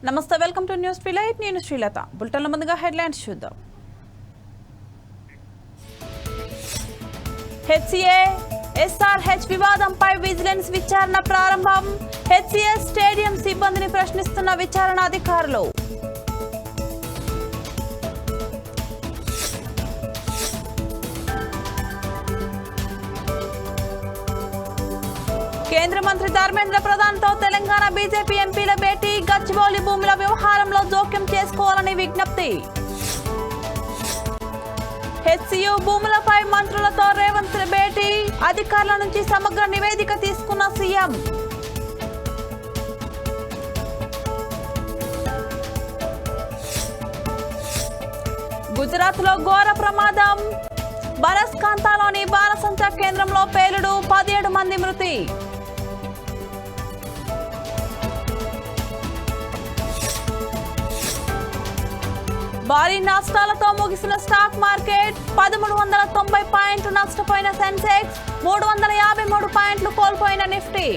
నమస్తే, welcome to news ఫిలైట్. నేను శ్రీలత. బులెటిన్ల ముందుగా హెడ్లైన్స్ చూద్దాం. హెచ్సిఏ ఎస్ఆర్హెచ్ వివాదంపై విజిలెన్స్ విచారణ ప్రారంభం. హెచ్సిఏ స్టేడియం సిబ్బందిని ప్రశ్నిస్తున్న విచారణ అధికారులు. కేంద్ర మంత్రి ధర్మేంద్ర ప్రధాన్తో తెలంగాణ బీజేపీ ఎంపీల భేటీ. గచ్చిబౌలి భూముల వ్యవహారంలో జోక్యం చేసుకోవాలని విజ్ఞప్తి. హెచ్సియు భూములపై మంత్రులతో రేవంత్ భేటీ. అధికారుల నుంచి సమగ్ర నివేదిక తీసుకున్న సీఎం. గుజరాత్లో ఘోర ప్రమాదం. బనస్కాంతలోని బాణసంచా కేంద్రంలో పేలుడు. 17 మంది మృతి. భారీ నష్టాలతో ముగిసిన స్టాక్ మార్కెట్. 1390 పాయింట్లు నష్టపోయిన సెన్సెక్స్. 353 పాయింట్లు కోల్పోయిన నిఫ్టీ.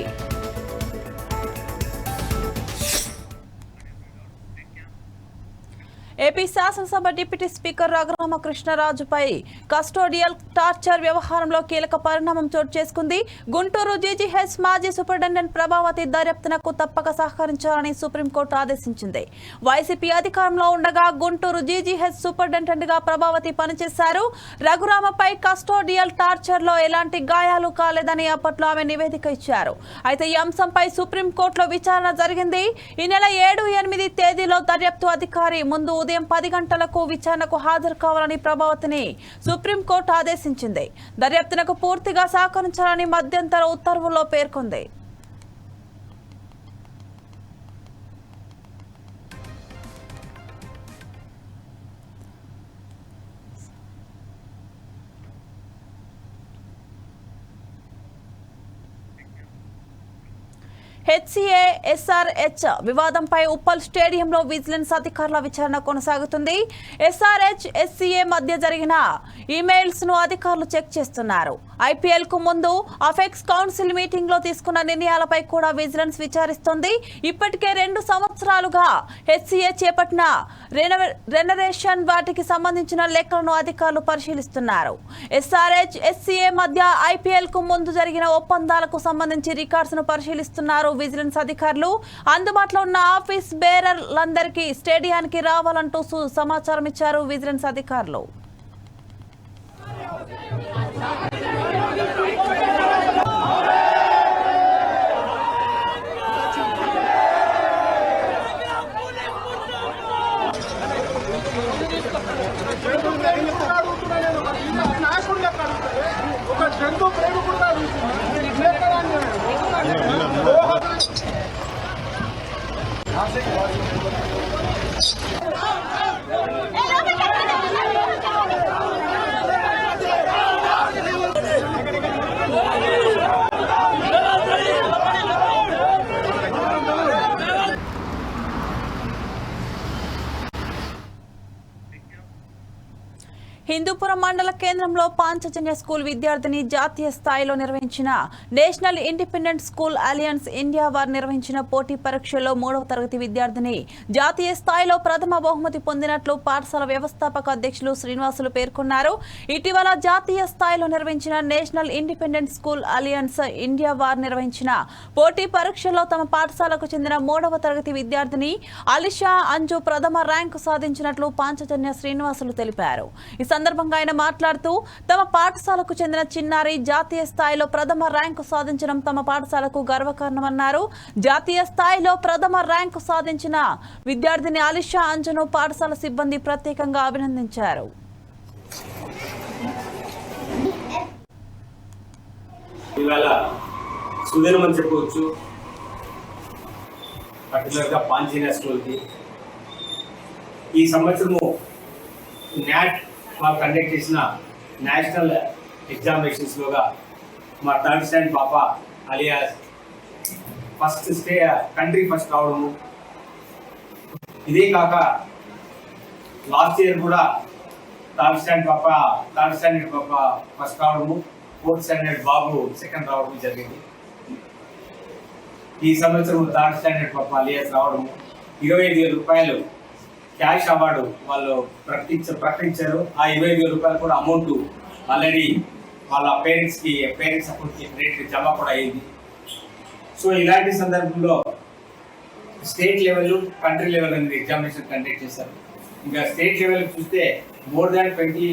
ఏపీ శాసనసభ డిప్యూటీ స్పీకర్ రఘురామకృష్ణరాజుపై కస్టోడియల్ టార్చర్ వ్యవహారంలో కీలక పరిణామం చోటు చేసుకుంది. గుంటూరు జీజీహెచ్ మాజీ సూపరింటెండెంట్ ప్రభావతి దర్యాప్తునకు తప్పక సహకరించాలని సుప్రీంకోర్టు ఆదేశించింది. వైసీపీ అధికారంలో ఉండగా గుంటూరు జీజీహెచ్ సూపరింటెండెంట్ గా ప్రభావతి పనిచేశారు. రఘురామపై కస్టోడియల్ టార్చర్ లో ఎలాంటి గాయాలు కాలేదని అప్పట్లో ఆమె నివేదిక ఇచ్చారు. అయితే ఈ అంశంపై సుప్రీంకోర్టులో విచారణ జరిగింది. ఈ నెల 7, 8 తేదీలో దర్యాప్తు అధికారి ముందు ఉదయం 10 గంటలకు విచారణకు హాజరు కావాలని ప్రభావతిని సుప్రీంకోర్టు ఆదేశించింది. దర్యాప్తునకు పూర్తిగా సహకరించాలని మధ్యంతర ఉత్తర్వుల్లో పేర్కొంది. హెచ్సిఏ ఎస్ఆర్హెచ్ వివాదంపై ఉప్పల్ స్టేడియంలో విజిలెన్స్ అధికారుల విచారణ కొనసాగుతుంది. ఎస్ఆర్హెచ్ ఎస్సీఏ మధ్య జరిగిన ఈమెయిల్స్ ను అధికారులు చెక్ చేస్తున్నారు. ఐపీఎల్ కు ముందు అఫెక్స్ కౌన్సిల్ మీటింగ్ లో తీసుకున్న నిర్ణయాలపై కూడా విజిలెన్స్ విచారిస్తోంది. ఇప్పటికే 2 సంవత్సరాలుగా హెచ్సిఏ చేపట్టిన రెనరేషన్ వాటికి సంబంధించిన లెక్కలను అధికారులు పరిశీలిస్తున్నారు. ఎస్ఆర్హెచ్ ఎస్సీఏ మధ్య ఐపీఎల్ కు ముందు జరిగిన ఒప్పందాలకు సంబంధించి రికార్డ్స్ ను పరిశీలిస్తున్నారు విజిలెన్స్ అధికారులు. అందుబాటులో ఉన్న ఆఫీస్ బేరర్లందరికీ స్టేడియానికి రావాలంటూ సమాచారం ఇచ్చారు విజిలెన్స్ అధికారులు. హిందూపురం మండల కేంద్రంలో పాంచజన్య స్కూల్ విద్యార్థిని జాతీయ స్థాయిలో నిర్వహించిన national independent school alliance India వారు నిర్వహించిన పోటీ పరీక్షల్లో 3వ తరగతి విద్యార్థిని జాతీయ స్థాయిలో ప్రథమ బహుమతి పొందినట్లు పాఠశాల వ్యవస్థాపక అధ్యక్షులు శ్రీనివాసులు పేర్కొన్నారు. ఇటీవల జాతీయ స్థాయిలో నిర్వహించిన national independent school alliance India వారు నిర్వహించిన పోటీ పరీక్షల్లో తమ పాఠశాలకు చెందిన 3వ తరగతి విద్యార్థిని అలిషా అంజు ప్రథమ ర్యాంకు సాధించినట్లు పాంచజన్య శ్రీనివాసులు తెలిపారు. ఈ సందర్భంగా ఆయన మాట్లాడుతూ తమ పాఠశాలకు చెందిన చిన్నారి జాతీయ స్థాయిలో ప్రథమ ర్యాంకు సాధించడం తమ పాఠశాలకు గర్వకారణమన్నారు. జాతీయ స్థాయిలో ప్రథమ ర్యాంకు సాధించిన విద్యార్థిని అలిషా అంజును పాఠశాల సిబ్బంది ప్రత్యేకంగా అభినందించారు. ఈ సంవత్సరము న్యాట్ మాకు కండక్ట్ చేసిన నేషనల్ ఎగ్జామినేషన్స్లోగా మా థర్డ్ స్టాండ్ పాప అలియాస్ ఫస్ట్ కంట్రీ ఫస్ట్ రావడము. ఇదే కాక లాస్ట్ ఇయర్ కూడా థర్డ్ స్టాండర్డ్ పాప ఫస్ట్ రావడము, 4th స్టాండర్డ్ బాబు సెకండ్ రావడం జరిగింది. ఈ సంవత్సరం థర్డ్ స్టాండర్డ్ పాప అలియాస్ రావడము 25,000 రూపాయలు క్యాష్ అవార్డు వాళ్ళు ప్రకటించారు. ఆ 25,000 రూపాయలు కూడా అమౌంట్ ఆల్రెడీ వాళ్ళ పేరెంట్స్ అకౌంట్కి క్రెడిట్ జమ కూడా అయింది. సో ఇలాంటి సందర్భంలో స్టేట్ లెవెల్, కంట్రీ లెవెల్ అనేది ఎగ్జామినేషన్ కండక్ట్ చేశారు. ఇంకా స్టేట్ లెవెల్ చూస్తే more than 20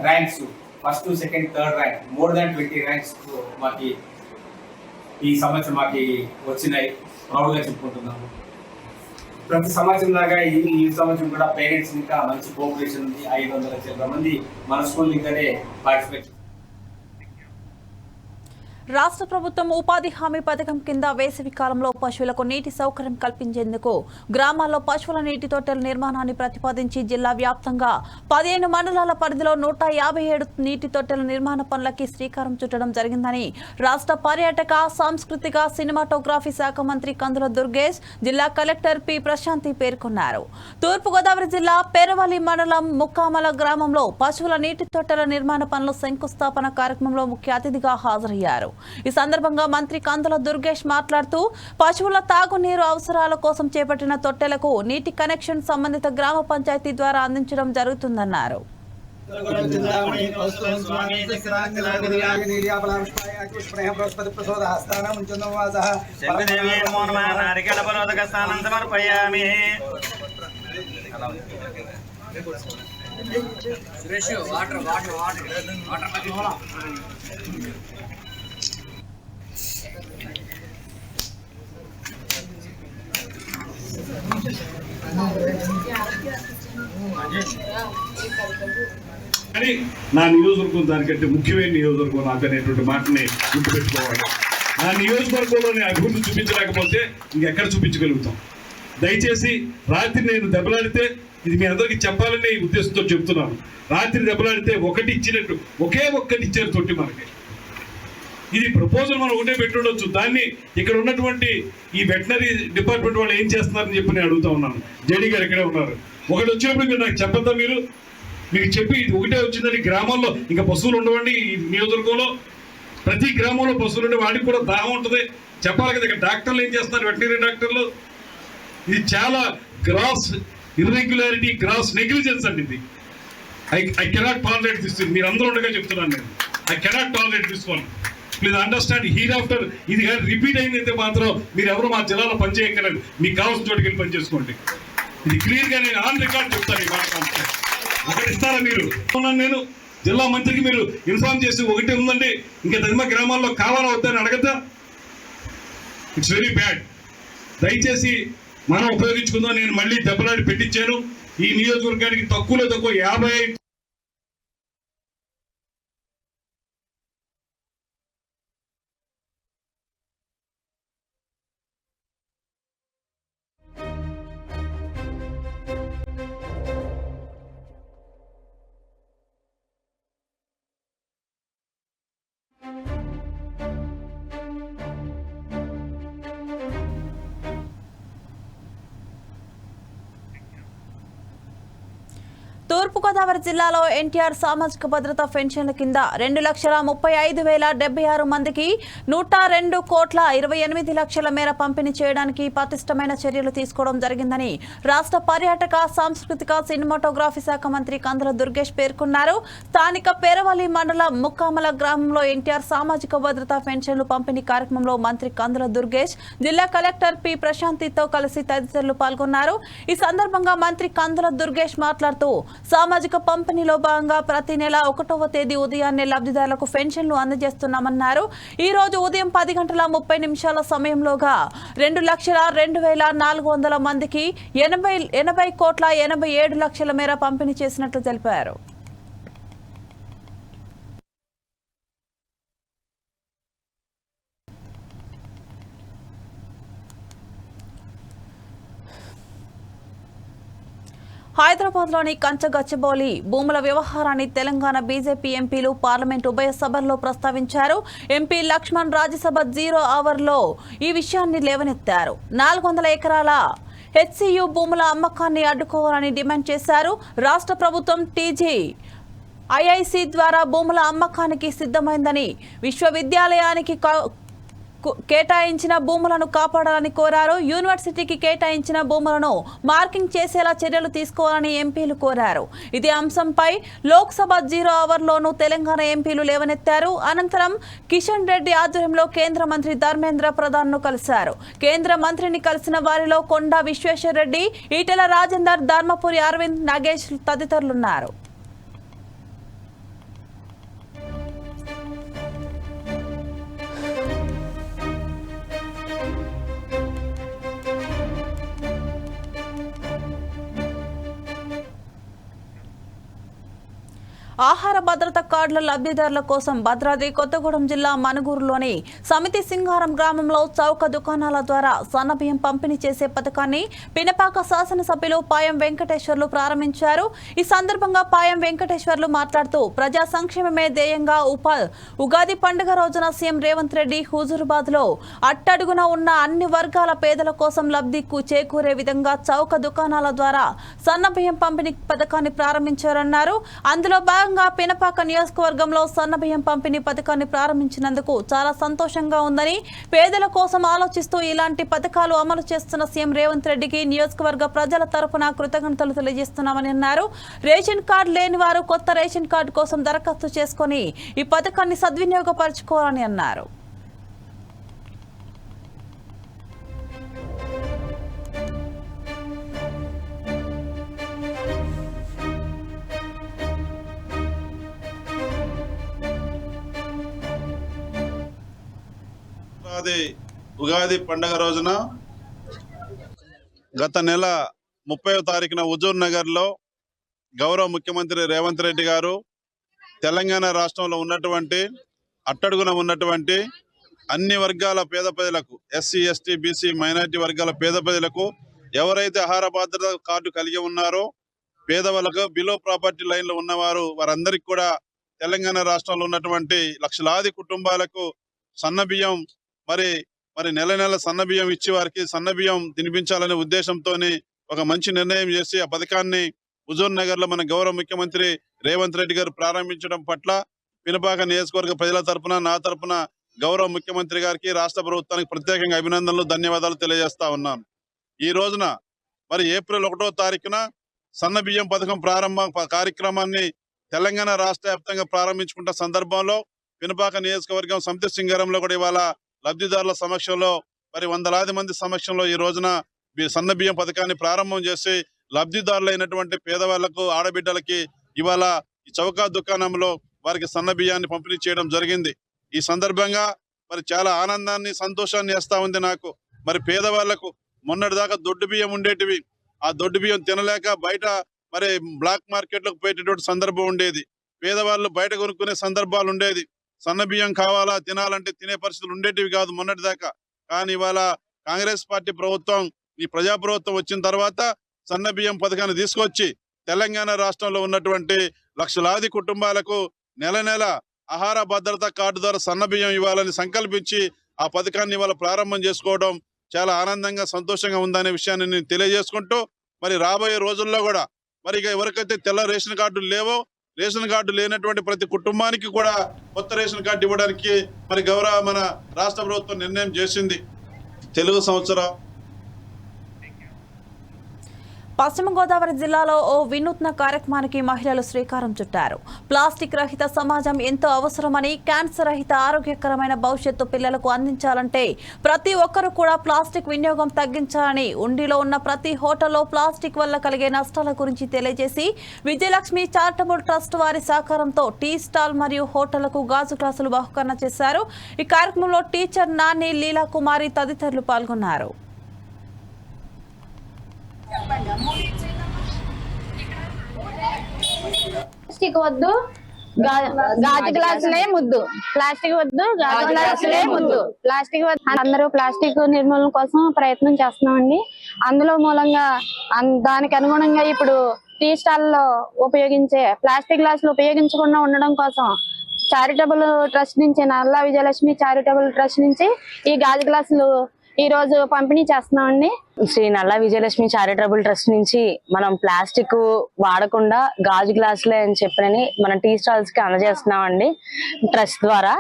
ranks, first, second, third rank, more than 20 ranks మాకు ఈ సంవత్సరం మాకు వచ్చినాయి. ప్రౌడ్గా చెప్పుకుంటున్నాము. ప్రతి సంవత్సరం లాగా ఈ సంవత్సరం కూడా పేరెంట్స్ ఇంకా మంచి కోఆపరేషన్ ఉంది. 500 చిల్లర మంది మన స్కూల్ ఇంకానే పార్టిసిపేట్. రాష్ట్ర ప్రభుత్వం ఉపాధి హామీ పథకం కింద వేసవి కాలంలో పశువులకు నీటి సౌకర్యం కల్పించేందుకు గ్రామాల్లో పశువుల నీటి తొట్టెల నిర్మాణాన్ని ప్రతిపాదించి జిల్లా వ్యాప్తంగా 15 మండలాల పరిధిలో 157 నీటి తొట్టెల నిర్మాణ పనులకి శ్రీకారం చుట్టడం జరిగిందని రాష్ట్ర పర్యాటక, సాంస్కృతిక, సినిమాటోగ్రఫీ శాఖ మంత్రి కందుల దుర్గేష్, జిల్లా కలెక్టర్ పి ప్రశాంతి పేర్కొన్నారు. తూర్పుగోదావరి జిల్లా పేరవల్లి మండలం ముక్కామల గ్రామంలో పశువుల నీటి తొట్టెల నిర్మాణ పనుల శంకుస్థాపన కార్యక్రమంలో ముఖ్య అతిథిగా హాజరయ్యారు. ఈ సందర్భంగా మంత్రి కందుల దుర్గేష్ మాట్లాడుతూ పశువుల తాగునీరు అవసరాల కోసం చేపట్టిన తొట్టెలకు నీటి కనెక్షన్ సంబంధిత గ్రామ పంచాయతీ ద్వారా అందించడం జరుగుతుందన్నారు. కానీ నా నియోజకవర్గం దానికంటే ముఖ్యమైన నియోజకవర్గం నాకు అనేటువంటి మాటని గుర్తుపెట్టుకోవాలి. నా నియోజకవర్గంలోని అభివృద్ధి చూపించలేకపోతే ఇంకెక్కడ చూపించగలుగుతాం? దయచేసి రాత్రి నేను దెబ్బలాడితే ఇది మీ అందరికీ చెప్పాలనే ఉద్దేశంతో చెప్తున్నాను. రాత్రి దెబ్బలాడితే ఒక్కటి ఇచ్చారు తొట్టి మనకి. ఇది ప్రపోజల్ మనం ఒకటే పెట్టుండొచ్చు. దాన్ని ఇక్కడ ఉన్నటువంటి ఈ వెటనరీ డిపార్ట్మెంట్ వాళ్ళు ఏం చేస్తున్నారని చెప్పి నేను అడుగుతా ఉన్నాను. జేడీ గారు ఇక్కడే ఉన్నారు. ఒకటి వచ్చినప్పుడు నాకు చెప్పద్దా? మీకు చెప్పి ఇది ఒకటే వచ్చిందని గ్రామాల్లో ఇంకా పశువులు ఉండవండి. ఈ నియోజకవర్గంలో ప్రతి గ్రామంలో పశువులు ఉండే వాడికి కూడా దాహం ఉంటుంది. చెప్పాలి కదా. ఇక్కడ డాక్టర్లు ఏం చేస్తున్నారు? వెటనరీ డాక్టర్లు. ఇది చాలా గ్రాస్ ఇర్రెగ్యులారిటీ, గ్రాస్ నెగ్లిజెన్స్ అండి. ఇది ఐ కెనాట్ టాలరేట్ దిస్. మీరు అందరూ ఉండగా చెప్తున్నాను నేను. I cannot tolerate this one. Please understand. Here after ఇది కానీ రిపీట్ అయిందైతే మాత్రం మీరు ఎవరు మా జిల్లాలో పనిచేయక్కర్లేదు. మీకు కావాల్సిన చోటుకి వెళ్ళి పనిచేసుకోండి. ఇది క్లియర్గా నేను ఆన్ రికార్డ్ చెప్తాను. ఈ మాట ఒకటి ఇస్తారా మీరు? నేను జిల్లా మంత్రికి మీరు ఇన్ఫార్మ్ చేసి ఒకటి ఉందండి ఇంకా తదిమ గ్రామాల్లో కావాలా వద్దని అడగద్దా? It's very bad. దయచేసి మనం ఉపయోగించుకుందాం. నేను మళ్ళీ దెబ్బలాడి పెట్టించాను. ఈ నియోజకవర్గానికి తక్కువలో తక్కువ 55 తూర్పుగోదావరి జిల్లాలో ఎన్టీఆర్ సామాజిక భద్రత పెన్షన్ల కింద 2,35,076 మందికి 102,28,00,000 మేర పంపిణీ చేయడానికి పటిష్టమైన చర్యలు తీసుకోవడం జరిగిందని రాష్ట్ర పర్యాటక, సాంస్కృతిక, సినిమాటోగ్రఫీ శాఖ మంత్రి కందుల దుర్గేష్ పేర్కొన్నారు. స్థానిక పేరవల్లి మండలం ముక్కామల గ్రామంలో ఎన్టీఆర్ సామాజిక భద్రత పెన్షన్లు పంపిణీ కార్యక్రమంలో మంత్రి కందుల దుర్గేష్, జిల్లా కలెక్టర్ పి ప్రశాంతితో కలిసి తదితరులు పాల్గొన్నారు. ఈ సందర్భంగా మంత్రి కందుల దుర్గేష్ మాట్లాడుతూ సామాజిక పంపిణీలో భాగంగా ప్రతి నెల 1వ తేదీ ఉదయాన్నే లబ్ధిదారులకు పెన్షన్లు అందజేస్తున్నామన్నారు. ఈ రోజు ఉదయం 10:30 సమయంలోగా 2,02,400 మందికి 80,87,00,000 మేర పంపిణీ చేసినట్లు తెలిపారు. హైదరాబాద్లోని కంచగచ్చిబౌలి భూముల వ్యవహారాన్ని తెలంగాణ బీజేపీ ఎంపీలు పార్లమెంట్ ఉభయ సభల్లో ప్రస్తావించారు. ఎంపీ లక్ష్మణ్ రాజ్యసభ 0 అవర్లో ఈ విషయాన్ని లేవనెత్తారు. 400 ఎకరాల హెచ్సియు భూముల అమ్మకాన్ని అడ్డుకోవాలని డిమాండ్ చేశారు. రాష్ట్ర ప్రభుత్వం టీజీ ఐఐసి ద్వారా భూముల అమ్మకానికి సిద్ధమైందని, విశ్వవిద్యాలయానికి కేటాయించిన భూములను కాపాడాలని కోరారు. యూనివర్సిటీకి కేటాయించిన భూములను మార్కింగ్ చేసేలా చర్యలు తీసుకోవాలని ఎంపీలు కోరారు. ఇదే అంశంపై లోక్సభ 0 అవర్లోనూ తెలంగాణ ఎంపీలు లేవనెత్తారు. అనంతరం కిషన్ రెడ్డి ఆధ్వర్యంలో కేంద్ర మంత్రి ధర్మేంద్ర ప్రధాన్ ను కలిశారు. కేంద్ర మంత్రిని కలిసిన వారిలో కొండా విశ్వేశ్వర రెడ్డి, ఈటెల రాజేందర్, ధర్మపురి అరవింద్, నాగేష్ తదితరులున్నారు. ఆహార భద్రత కార్డుల లబ్ధిదారుల కోసం భద్రాద్రి కొత్తగూడెం జిల్లా మనుగూరులోని సమితి సింగారం గ్రామంలో చౌక దుకాణాల ద్వారా సన్నబియ్యం పంపిణీ చేసే పథకాన్ని పినపాక శాసనసభ్యులు పాయం వెంకటేశ్వర్లు ప్రారంభించారు. ఈ సందర్భంగా పాయం వెంకటేశ్వర్లు మాట్లాడుతూ ప్రజా సంక్షేమమే ధ్యేయంగా ఉగాది పండుగ రోజున సీఎం రేవంత్ రెడ్డి హుజూరాబాద్ లో అట్టడుగున ఉన్న అన్ని వర్గాల పేదల కోసం లబ్ధి చేకూరే విధంగా చౌక దుకాణాల ద్వారా సన్నబియ్యం పంపిణీ పథకాన్ని ప్రారంభించారన్నారు. అందులో పినపాక నియోజకవర్గంలో సన్నబియ్యం పంపిణీ పథకాన్ని ప్రారంభించినందుకు చాలా సంతోషంగా ఉందని, పేదల కోసం ఆలోచిస్తూ ఇలాంటి పథకాలు అమలు చేస్తున్న సీఎం రేవంత్ రెడ్డికి నియోజకవర్గ ప్రజల తరపున కృతజ్ఞతలు తెలియజేస్తున్నామని అన్నారు. రేషన్ కార్డు లేని వారు కొత్త రేషన్ కార్డు కోసం దరఖాస్తు చేసుకుని ఈ పథకాన్ని సద్వినియోగపరచుకోవాలని అన్నారు. ఉగాది పండుగ రోజున గత నెల 30వ తారీఖున హుజూర్ నగర్ లో గౌరవ ముఖ్యమంత్రి రేవంత్ రెడ్డి గారు తెలంగాణ రాష్ట్రంలో ఉన్నటువంటి అట్టడుగున ఉన్నటువంటి అన్ని వర్గాల పేద ప్రజలకు, ఎస్సీ, ఎస్టీ, బీసీ, మైనారిటీ వర్గాల పేద ప్రజలకు ఎవరైతే ఆహార భద్రత కార్డు కలిగి ఉన్నారో పేదవాళ్ళకు బిలో ప్రాపర్టీ లైన్ లో ఉన్నవారు వారందరికీ కూడా తెలంగాణ రాష్ట్రంలో ఉన్నటువంటి లక్షలాది కుటుంబాలకు సన్నబియ్యం మరి నెల నెల సన్నబియ్యం ఇచ్చి వారికి సన్నబియ్యం తినిపించాలనే ఉద్దేశంతో ఒక మంచి నిర్ణయం చేసి ఆ పథకాన్ని హుజూర్ నగర్ లో మన గౌరవ ముఖ్యమంత్రి రేవంత్ రెడ్డి గారు ప్రారంభించడం పట్ల పినపాక నియోజకవర్గ ప్రజల తరపున, నా తరపున గౌరవ ముఖ్యమంత్రి గారికి, రాష్ట్ర ప్రభుత్వానికి ప్రత్యేకంగా అభినందనలు, ధన్యవాదాలు తెలియజేస్తా ఉన్నాను. ఈ రోజున మరి ఏప్రిల్ 1వ తారీఖున సన్నబియ్యం పథకం ప్రారంభ కార్యక్రమాన్ని తెలంగాణ రాష్ట్ర వ్యాప్తంగా ప్రారంభించుకుంటున్న సందర్భంలో పినపాక నియోజకవర్గం సమితి సింగారంలో కూడా ఇవాళ లబ్ధిదారుల సమక్షంలో మరి వందలాది మంది సమక్షంలో ఈ రోజున సన్నబియ్యం పథకాన్ని ప్రారంభం చేసి లబ్ధిదారులైనటువంటి పేదవాళ్లకు, ఆడబిడ్డలకి ఇవాళ ఈ చౌకా దుకాణంలో వారికి సన్నబియ్యాన్ని పంపిణీ చేయడం జరిగింది. ఈ సందర్భంగా మరి చాలా ఆనందాన్ని, సంతోషాన్ని వేస్తా ఉంది నాకు. మరి పేదవాళ్లకు మొన్నటిదాకా దొడ్డు బియ్యం ఉండేటివి, ఆ దొడ్డు బియ్యం తినలేక బయట మరి బ్లాక్ మార్కెట్ లోకి పోయేటటువంటి సందర్భం ఉండేది. పేదవాళ్ళు బయట కొనుక్కునే సందర్భాలు ఉండేది. సన్న బియ్యం కావాలా, తినాలంటే తినే పరిస్థితులు ఉండేటివి కాదు మొన్నటిదాకా. కానీ ఇవాళ కాంగ్రెస్ పార్టీ ప్రభుత్వం, ఈ ప్రజాప్రభుత్వం వచ్చిన తర్వాత సన్న బియ్యం పథకాన్ని తీసుకొచ్చి తెలంగాణ రాష్ట్రంలో ఉన్నటువంటి లక్షలాది కుటుంబాలకు నెల నెల ఆహార భద్రత కార్డు ద్వారా సన్న బియ్యం ఇవ్వాలని సంకల్పించి ఆ పథకాన్ని ఇవాళ ప్రారంభం చేసుకోవడం చాలా ఆనందంగా, సంతోషంగా ఉందనే విషయాన్ని నేను తెలియజేసుకుంటూ, మరి రాబోయే రోజుల్లో కూడా మరి ఇక ఎవరికైతే తెల్ల రేషన్ కార్డులు లేవో, రేషన్ కార్డు లేనటువంటి ప్రతి కుటుంబానికి కూడా కొత్త రేషన్ కార్డు ఇవ్వడానికి మరి మన రాష్ట్ర ప్రభుత్వం నిర్ణయం చేసింది. తెలుగు సంవత్సరం పశ్చిమ గోదావరి జిల్లాలో ఓ వినూత్న కార్యక్రమానికి మహిళలు శ్రీకారం చుట్టారు. ప్లాస్టిక్ రహిత సమాజం ఎంతో అవసరమని, క్యాన్సర్ రహిత ఆరోగ్యకరమైన భవిష్యత్తు పిల్లలకు అందించాలంటే ప్రతి ఒక్కరూ కూడా ప్లాస్టిక్ వినియోగం తగ్గించాలని, ఉండిలో ఉన్న ప్రతి హోటల్లో ప్లాస్టిక్ వల్ల కలిగే నష్టాల గురించి తెలియజేసి విజయలక్ష్మి చారిటబుల్ ట్రస్ట్ వారి సహకారంతో టీ స్టాల్ మరియు హోటళ్లకు గాజు గ్లాసులు బహుకరణ చేశారు. ఈ కార్యక్రమంలో టీచర్ నాని, లీలా కుమారి తదితరులు పాల్గొన్నారు. ప్లాస్టిక్ వద్దు, గాజు గ్లాసులే ముద్దు. ప్లాస్టిక్ వద్దు, గాజు గ్లాసులే ముద్దు. ప్లాస్టిక్ వద్దు. అందరూ ప్లాస్టిక్ నిర్మూలన కోసం ప్రయత్నం చేస్తున్నామండి. అందులో మూలంగా దానికి అనుగుణంగా ఇప్పుడు టీ స్టాల్ లో ఉపయోగించే ప్లాస్టిక్ గ్లాసులు ఉపయోగించకుండా ఉండడం కోసం చారిటబుల్ ట్రస్ట్ నుంచి, నల్లా విజయలక్ష్మి చారిటబుల్ ట్రస్ట్ నుంచి ఈ గాజు గ్లాసులు ఈ రోజు పంపిణీ చేస్తున్నామండి. శ్రీ నల్లా విజయలక్ష్మి చారిటబుల్ ట్రస్ట్ నుంచి మనం ప్లాస్టిక్ వాడకుండా గాజు గ్లాసులే అని చెప్పని మన టీ స్టాల్స్ కి అందజేస్తున్నామండి ట్రస్ట్ ద్వారా.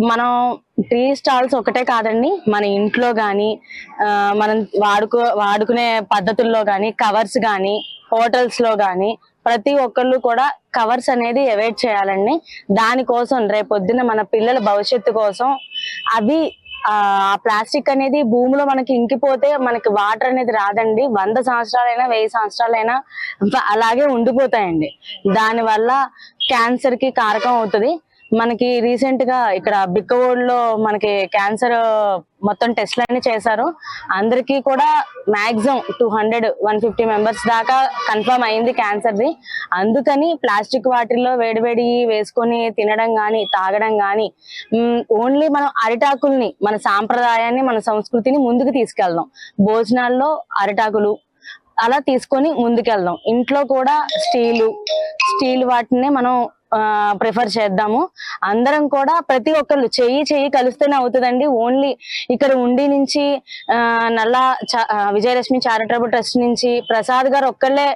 మనం టీ స్టాల్స్ ఒకటే కాదండి, మన ఇంట్లో కానీ మనం వాడుకునే పద్ధతుల్లో కానీ, కవర్స్ కానీ, హోటల్స్ లో కానీ ప్రతి ఒక్కళ్ళు కూడా కవర్స్ అనేది అవాయిడ్ చేయాలండి. దానికోసం రేపొద్దున మన పిల్లల భవిష్యత్తు కోసం అవి ఆ ప్లాస్టిక్ అనేది భూమిలో మనకి ఇంకిపోతే మనకి వాటర్ అనేది రాదండి. 100 సంవత్సరాలైనా 1000 సంవత్సరాలైనా అలాగే ఉండిపోతాయండి. దానివల్ల క్యాన్సర్ కి కారకం అవుతుంది. మనకి రీసెంట్ గా ఇక్కడ బిక్కవోడ్లో మనకి క్యాన్సర్ మొత్తం టెస్ట్లన్నీ చేశారు. అందరికీ కూడా మాక్సిమం 200-150 మెంబర్స్ దాకా కన్ఫర్మ్ అయింది క్యాన్సర్ది. అందుకని ప్లాస్టిక్ వాటిల్లో వేడివేడి వేసుకొని తినడం కానీ, తాగడం కానీ, ఓన్లీ మనం అరిటాకుల్ని, మన సాంప్రదాయాన్ని, మన సంస్కృతిని ముందుకు తీసుకెళ్దాం. భోజనాల్లో అరిటాకులు అలా తీసుకొని ముందుకెళ్దాం. ఇంట్లో కూడా స్టీల్ వాటిని మనం ప్రిఫర్ చేద్దాము. అందరం కూడా ప్రతి ఒక్కళ్ళు చెయ్యి కలిస్తేనే అవుతుందండి. ఓన్లీ ఇక్కడ ఉండి నుంచి నల్లా విజయలక్ష్మి చారిటబుల్ ట్రస్ట్ నుంచి ప్రసాద్ గారు ఒక్కళ్ళే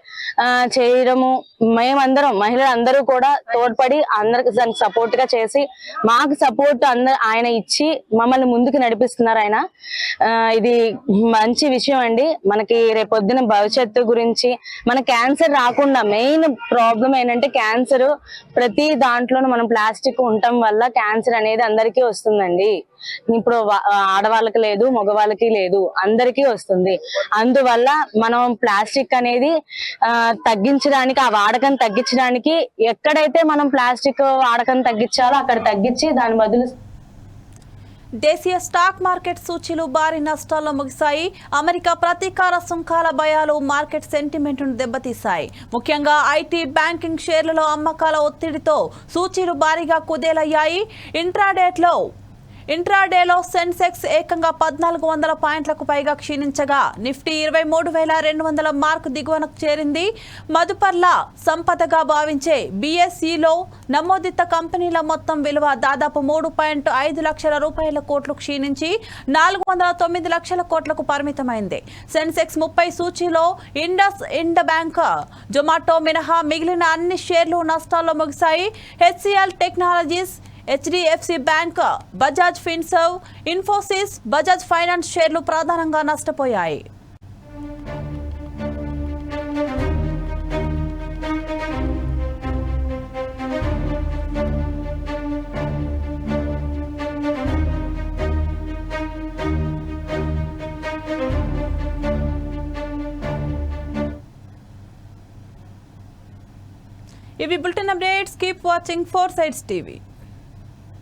చేయడము, మేమందరం మహిళలందరూ కూడా తోడ్పడి అందరికి దానికి సపోర్ట్ గా చేసి మాకు సపోర్ట్ ఆయన ఇచ్చి మమ్మల్ని ముందుకు నడిపిస్తున్నారు ఆయన. ఇది మంచి విషయం అండి. మనకి రేపొద్దున భవిష్యత్తు గురించి మన క్యాన్సర్ రాకుండా మెయిన్ ప్రాబ్లం ఏంటంటే క్యాన్సర్ ప్రతి దాంట్లోనూ మనం ప్లాస్టిక్ ఉండటం వల్ల క్యాన్సర్ అనేది అందరికీ వస్తుందండి. ఇప్పుడు ఆడవాళ్ళకి లేదు, మగవాళ్ళకి లేదు, అందరికీ వస్తుంది. అందువల్ల మనం ప్లాస్టిక్ అనేది తగ్గించడానికి, ఆ వాడకం తగ్గించడానికి ఎక్కడైతే మనం ప్లాస్టిక్ వాడకం తగ్గించాలో అక్కడ తగ్గించి దాని బదులు దేశీయ స్టాక్ మార్కెట్ సూచీలు భారీ నష్టాల్లో ముగిశాయి. అమెరికా ప్రతీకార సుంకాల భయాలు మార్కెట్ సెంటిమెంట్ను దెబ్బతీశాయి. ముఖ్యంగా ఐటీ, బ్యాంకింగ్ షేర్లలో అమ్మకాల ఒత్తిడితో సూచీలు భారీగా కుదేలయ్యాయి. ఇంట్రాడేలో సెన్సెక్స్ ఏకంగా 1400 పాయింట్లకు పైగా క్షీణించగా నిఫ్టీ 23,200 మార్కు దిగువనకు చేరింది. మదుపర్ల సంపదగా భావించే బీఎస్ఈలో నమోదిత కంపెనీల మొత్తం విలువ దాదాపు 3.5 లక్షల కోట్లు క్షీణించి 409 లక్షల కోట్లకు పరిమితమైంది. సెన్సెక్స్ 30 సూచీలో ఇండస్ ఇండ్ బ్యాంక్, జొమాటో మినహా మిగిలిన అన్ని షేర్లు నష్టాల్లో ముగిశాయి. HCl technologies, HDFC bank, Bajaj Finserv, Infosys, Bajaj finance షేర్లు ప్రధానంగా నష్టపోయాయి. ఇవి bulletin updates. Keep watching 4 Sides TV.